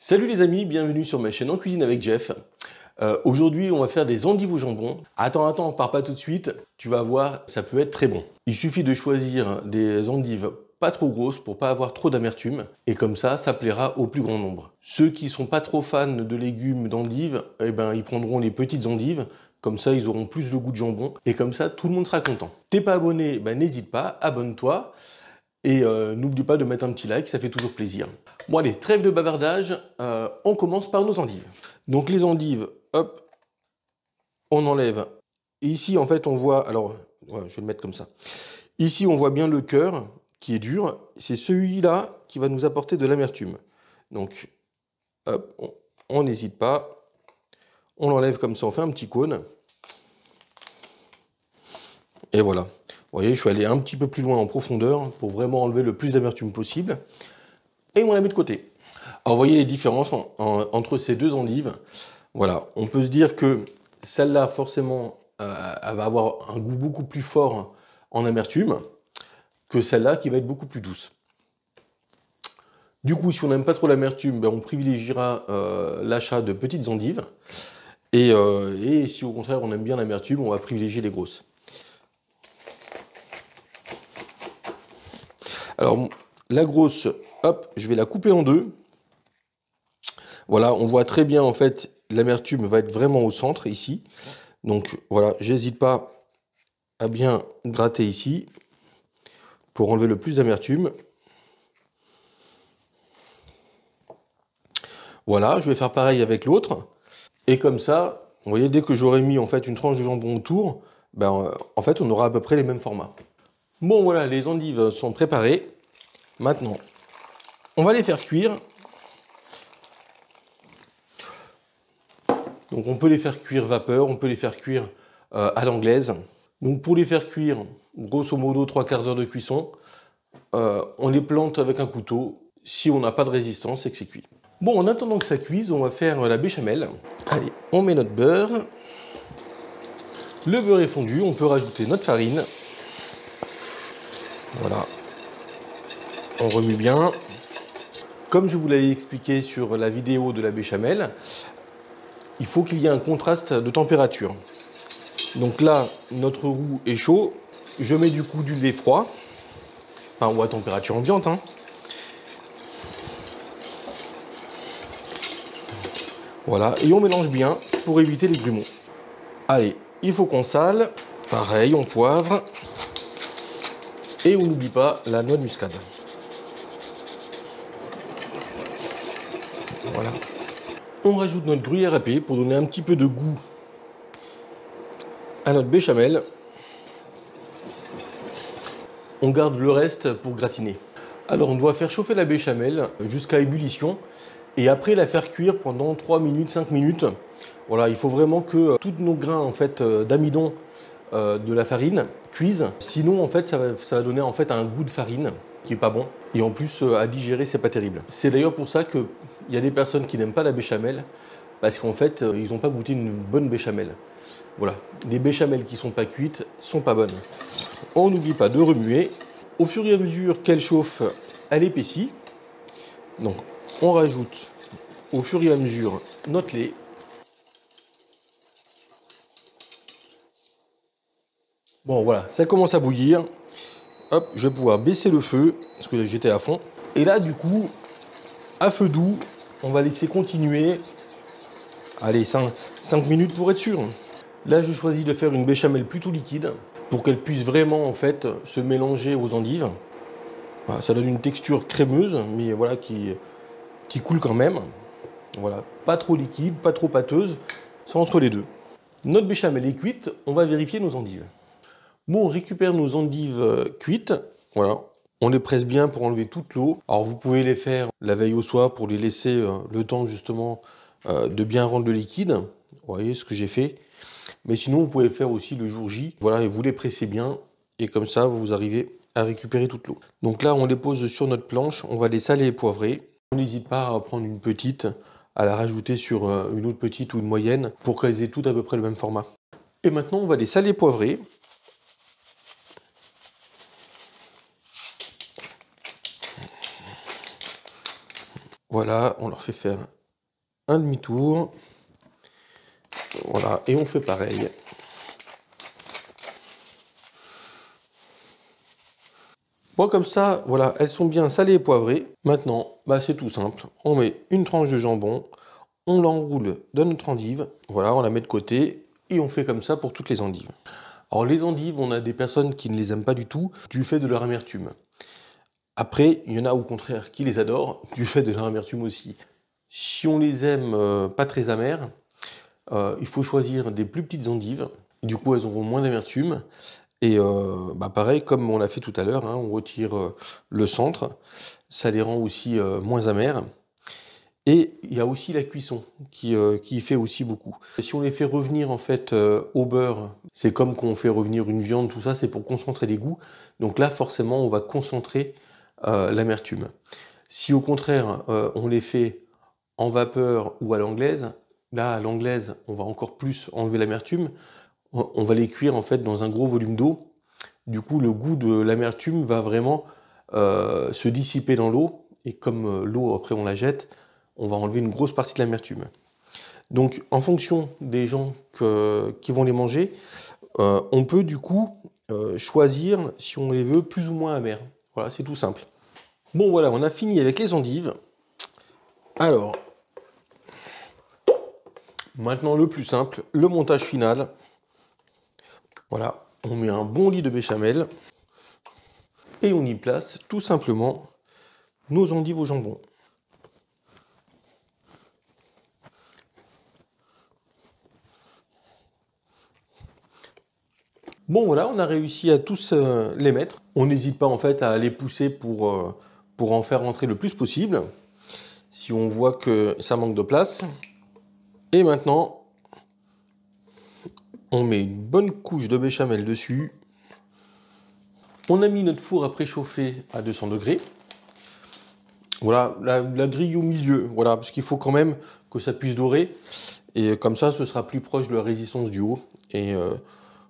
Salut les amis, bienvenue sur ma chaîne En Cuisine avec Jeff. Aujourd'hui, on va faire des endives au jambon. Attends, pars pas tout de suite. Tu vas voir, ça peut être très bon. Il suffit de choisir des endives pas trop grosses pour pas avoir trop d'amertume. Et comme ça plaira au plus grand nombre. Ceux qui sont pas trop fans de légumes, d'endives, eh ben, ils prendront les petites endives. Comme ça, ils auront plus de goût de jambon. Et comme ça, tout le monde sera content. T'es pas abonné, ben, n'hésite pas, abonne-toi. Et n'oublie pas de mettre un petit like, ça fait toujours plaisir. Bon allez, trêve de bavardage, on commence par nos endives. Donc les endives, hop, on enlève. Et ici en fait on voit, alors ouais, je vais le mettre comme ça. Ici on voit bien le cœur qui est dur, c'est celui-là qui va nous apporter de l'amertume. Donc hop, on n'hésite pas, on l'enlève comme ça, on fait un petit cône. Et voilà. Vous voyez, je suis allé un petit peu plus loin en profondeur pour vraiment enlever le plus d'amertume possible. Et on la met de côté. Alors, vous voyez les différences entre ces deux endives. Voilà, on peut se dire que celle-là, forcément, elle va avoir un goût beaucoup plus fort en amertume que celle-là qui va être beaucoup plus douce. Du coup, si on n'aime pas trop l'amertume, ben, on privilégiera l'achat de petites endives. Et si au contraire on aime bien l'amertume, on va privilégier les grosses. Alors, la grosse, hop, je vais la couper en deux. Voilà, on voit très bien, en fait, l'amertume va être vraiment au centre, ici. Donc, voilà, j'hésite pas à bien gratter ici pour enlever le plus d'amertume. Voilà, je vais faire pareil avec l'autre. Et comme ça, vous voyez, dès que j'aurai mis, en fait, une tranche de jambon autour, ben, en fait, on aura à peu près les mêmes formats. Bon, voilà, les endives sont préparées. Maintenant, on va les faire cuire. Donc on peut les faire cuire vapeur, on peut les faire cuire à l'anglaise. Donc pour les faire cuire, grosso modo 3/4 d'heure de cuisson, on les plante avec un couteau. Si on n'a pas de résistance, c'est que c'est cuit. Bon, en attendant que ça cuise, on va faire la béchamel. Allez, on met notre beurre. Le beurre est fondu, on peut rajouter notre farine. Voilà. On remue bien. Comme je vous l'avais expliqué sur la vidéo de la béchamel, il faut qu'il y ait un contraste de température. Donc là, notre roux est chaud. Je mets du coup du lait froid. Enfin, ou à température ambiante. Hein. Voilà, et on mélange bien pour éviter les grumeaux. Allez, il faut qu'on sale. Pareil, on poivre. Et on n'oublie pas la noix de muscade. Voilà. On rajoute notre gruyère râpée pour donner un petit peu de goût à notre béchamel. On garde le reste pour gratiner. Alors on doit faire chauffer la béchamel jusqu'à ébullition et après la faire cuire pendant 3 minutes, 5 minutes. Voilà, il faut vraiment que tous nos grains en fait, d'amidon de la farine cuisent. Sinon en fait ça va donner en fait un goût de farine qui est pas bon. Et en plus à digérer c'est pas terrible. C'est d'ailleurs pour ça qu'il y a des personnes qui n'aiment pas la béchamel parce qu'en fait ils n'ont pas goûté une bonne béchamel. Voilà, les béchamels qui sont pas cuites sont pas bonnes. On n'oublie pas de remuer. Au fur et à mesure qu'elle chauffe, elle épaissit. Donc on rajoute au fur et à mesure notre lait. Bon voilà, ça commence à bouillir. Hop, je vais pouvoir baisser le feu, parce que j'étais à fond. Et là du coup, à feu doux, on va laisser continuer. Allez, 5 minutes pour être sûr. Là je choisis de faire une béchamel plutôt liquide, pour qu'elle puisse vraiment en fait se mélanger aux endives. Voilà, ça donne une texture crémeuse, mais voilà, qui coule quand même. Voilà, pas trop liquide, pas trop pâteuse, c'est entre les deux. Notre béchamel est cuite, on va vérifier nos endives. Bon, on récupère nos endives cuites, voilà. On les presse bien pour enlever toute l'eau. Alors vous pouvez les faire la veille au soir pour les laisser le temps justement de bien rendre le liquide. Vous voyez ce que j'ai fait. Mais sinon vous pouvez le faire aussi le jour J. Voilà, et vous les pressez bien et comme ça vous arrivez à récupérer toute l'eau. Donc là on les pose sur notre planche, on va les saler et poivrer. On n'hésite pas à prendre une petite, à la rajouter sur une autre petite ou une moyenne pour qu'elles aient toutes à peu près le même format. Et maintenant on va les saler et poivrer. Voilà, on leur fait faire un demi-tour. Voilà, et on fait pareil. Bon, comme ça, voilà, elles sont bien salées et poivrées. Maintenant, bah, c'est tout simple. On met une tranche de jambon, on l'enroule dans notre endive. Voilà, on la met de côté et on fait comme ça pour toutes les endives. Alors les endives, on a des personnes qui ne les aiment pas du tout du fait de leur amertume. Après, il y en a au contraire qui les adorent du fait de leur amertume aussi. Si on les aime pas très amères, il faut choisir des plus petites endives. Du coup, elles auront moins d'amertume. Et bah pareil, comme on l'a fait tout à l'heure, hein, on retire le centre. Ça les rend aussi moins amères. Et il y a aussi la cuisson qui fait aussi beaucoup. Si on les fait revenir en fait au beurre, c'est comme quand on fait revenir une viande, tout ça, c'est pour concentrer les goûts. Donc là, forcément, on va concentrer l'amertume. Si au contraire, on les fait en vapeur ou à l'anglaise, là, à l'anglaise, on va encore plus enlever l'amertume. On va les cuire en fait dans un gros volume d'eau. Du coup, le goût de l'amertume va vraiment se dissiper dans l'eau. Et comme l'eau, après, on la jette, on va enlever une grosse partie de l'amertume. Donc, en fonction des gens qui vont les manger, on peut du coup choisir si on les veut plus ou moins amers. Voilà, c'est tout simple. Bon, voilà, on a fini avec les endives. Alors, maintenant le plus simple, le montage final. Voilà, on met un bon lit de béchamel et on y place tout simplement nos endives au jambon. Bon voilà, on a réussi à tous les mettre. On n'hésite pas en fait à les pousser pour en faire rentrer le plus possible. Si on voit que ça manque de place. Et maintenant, on met une bonne couche de béchamel dessus. On a mis notre four à préchauffer à 200 degrés. Voilà, la grille au milieu, voilà, parce qu'il faut quand même que ça puisse dorer. Et comme ça, ce sera plus proche de la résistance du haut. Et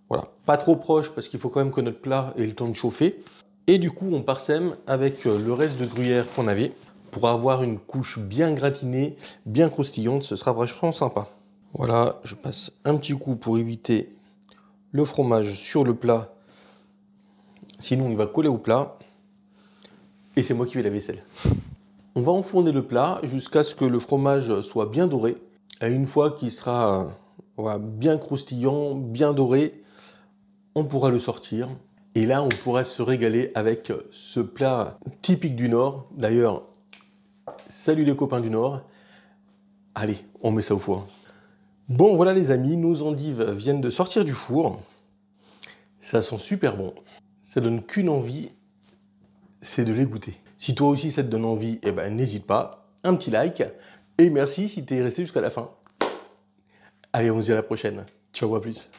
voilà, pas trop proche parce qu'il faut quand même que notre plat ait le temps de chauffer. Et du coup, on parsème avec le reste de gruyère qu'on avait pour avoir une couche bien gratinée, bien croustillante. Ce sera vachement sympa. Voilà, je passe un petit coup pour éviter le fromage sur le plat. Sinon, il va coller au plat. Et c'est moi qui fais la vaisselle. On va enfourner le plat jusqu'à ce que le fromage soit bien doré. Et une fois qu'il sera voilà, bien croustillant, bien doré, on pourra le sortir. Et là, on pourra se régaler avec ce plat typique du Nord. D'ailleurs, salut les copains du Nord. Allez, on met ça au four. Bon, voilà les amis, nos endives viennent de sortir du four. Ça sent super bon. Ça donne qu'une envie, c'est de les goûter. Si toi aussi ça te donne envie, eh ben, n'hésite pas, un petit like. Et merci si tu es resté jusqu'à la fin. Allez, on se dit à la prochaine. Ciao, à plus.